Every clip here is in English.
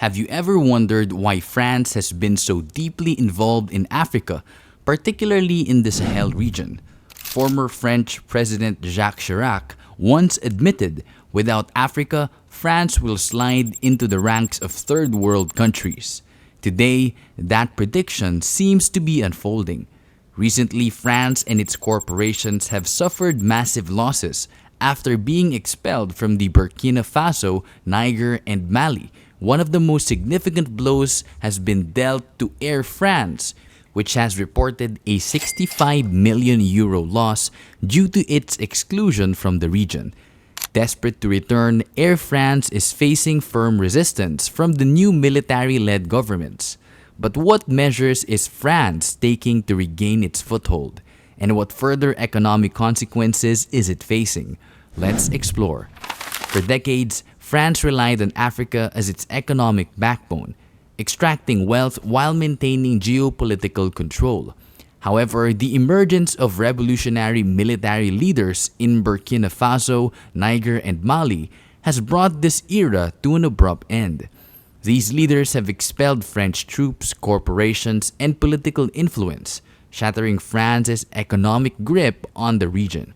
Have you ever wondered why France has been so deeply involved in Africa, particularly in the Sahel region? Former French President Jacques Chirac once admitted, without Africa, France will slide into the ranks of third world countries. Today, that prediction seems to be unfolding. Recently, France and its corporations have suffered massive losses after being expelled from the Burkina Faso, Niger, and Mali. One of the most significant blows has been dealt to Air France, which has reported a 65 million euro loss due to its exclusion from the region. Desperate to return, Air France is facing firm resistance from the new military-led governments. But what measures is France taking to regain its foothold? And what further economic consequences is it facing? Let's explore. For decades, France relied on Africa as its economic backbone, extracting wealth while maintaining geopolitical control. However, the emergence of revolutionary military leaders in Burkina Faso, Niger, and Mali has brought this era to an abrupt end. These leaders have expelled French troops, corporations, and political influence, shattering France's economic grip on the region.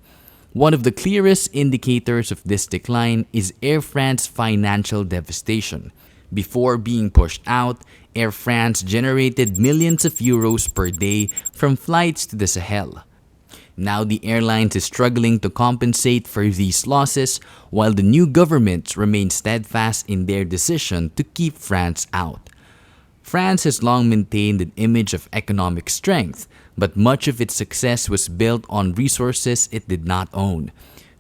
One of the clearest indicators of this decline is Air France's financial devastation. Before being pushed out, Air France generated millions of euros per day from flights to the Sahel. Now the airline is struggling to compensate for these losses, while the new governments remain steadfast in their decision to keep France out. France has long maintained an image of economic strength, but much of its success was built on resources it did not own.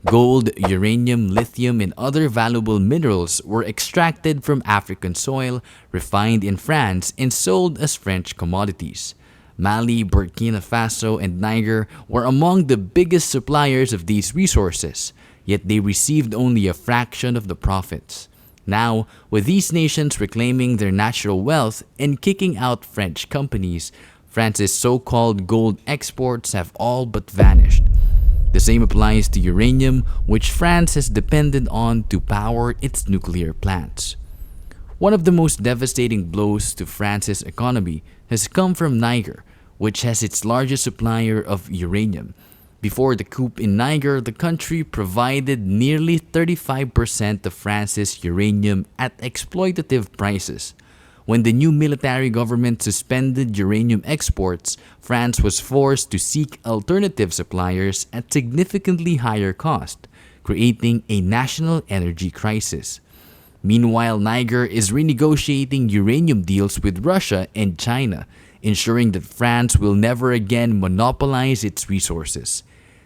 Gold, uranium, lithium, and other valuable minerals were extracted from African soil, refined in France, and sold as French commodities. Mali, Burkina Faso, and Niger were among the biggest suppliers of these resources, yet they received only a fraction of the profits. Now, with these nations reclaiming their natural wealth and kicking out French companies, France's so-called gold exports have all but vanished. The same applies to uranium, which France has depended on to power its nuclear plants. One of the most devastating blows to France's economy has come from Niger, which has its largest supplier of uranium. Before the coup in Niger, the country provided nearly 35% of France's uranium at exploitative prices. When the new military government suspended uranium exports, France was forced to seek alternative suppliers at significantly higher cost, creating a national energy crisis. Meanwhile, Niger is renegotiating uranium deals with Russia and China, ensuring that France will never again monopolize its resources.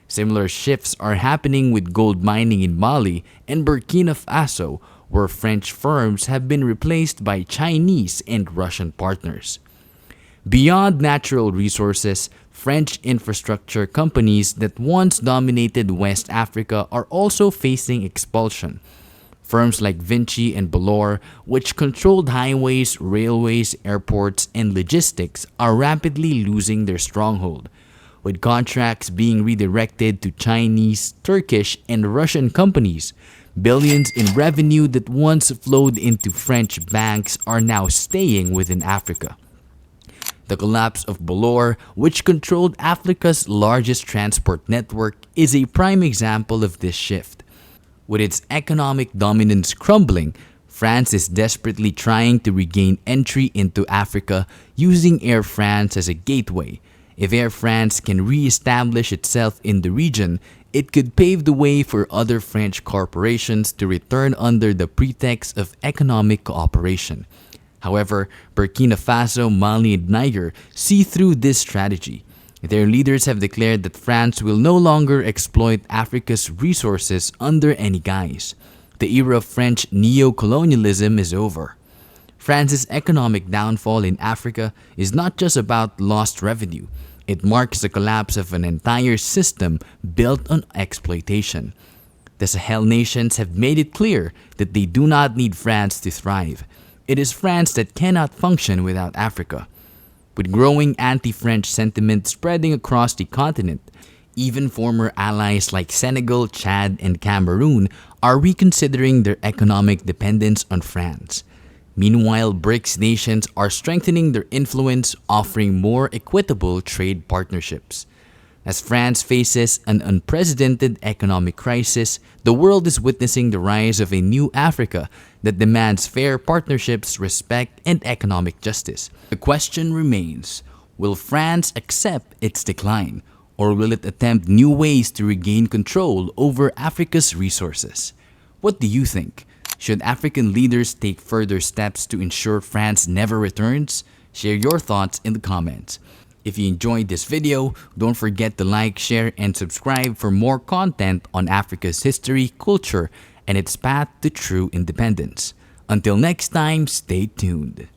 Similar shifts are happening with gold mining in Mali and Burkina Faso, where French firms have been replaced by Chinese and Russian partners. Beyond natural resources, French infrastructure companies that once dominated West Africa are also facing expulsion. Firms like Vinci and Bolloré, which controlled highways, railways, airports, and logistics, are rapidly losing their stronghold, with contracts being redirected to Chinese, Turkish, and Russian companies. Billions in revenue that once flowed into French banks are now staying within Africa. The collapse of Bolloré, which controlled Africa's largest transport network, is a prime example of this shift. With its economic dominance crumbling, France is desperately trying to regain entry into Africa using Air France as a gateway. If Air France can re-establish itself in the region, it could pave the way for other French corporations to return under the pretext of economic cooperation. However, Burkina Faso, Mali, and Niger see through this strategy. Their leaders have declared that France will no longer exploit Africa's resources under any guise. The era of French neo-colonialism is over. France's economic downfall in Africa is not just about lost revenue. It marks the collapse of an entire system built on exploitation. The Sahel nations have made it clear that they do not need France to thrive. It is France that cannot function without Africa. With growing anti-French sentiment spreading across the continent, even former allies like Senegal, Chad, and Cameroon are reconsidering their economic dependence on France. Meanwhile, BRICS nations are strengthening their influence, offering more equitable trade partnerships. As France faces an unprecedented economic crisis, the world is witnessing the rise of a new Africa that demands fair partnerships, respect, and economic justice. The question remains, will France accept its decline, or will it attempt new ways to regain control over Africa's resources? What do you think? Should African leaders take further steps to ensure France never returns? Share your thoughts in the comments. If you enjoyed this video, don't forget to like, share, and subscribe for more content on Africa's history, culture, and its path to true independence. Until next time, stay tuned.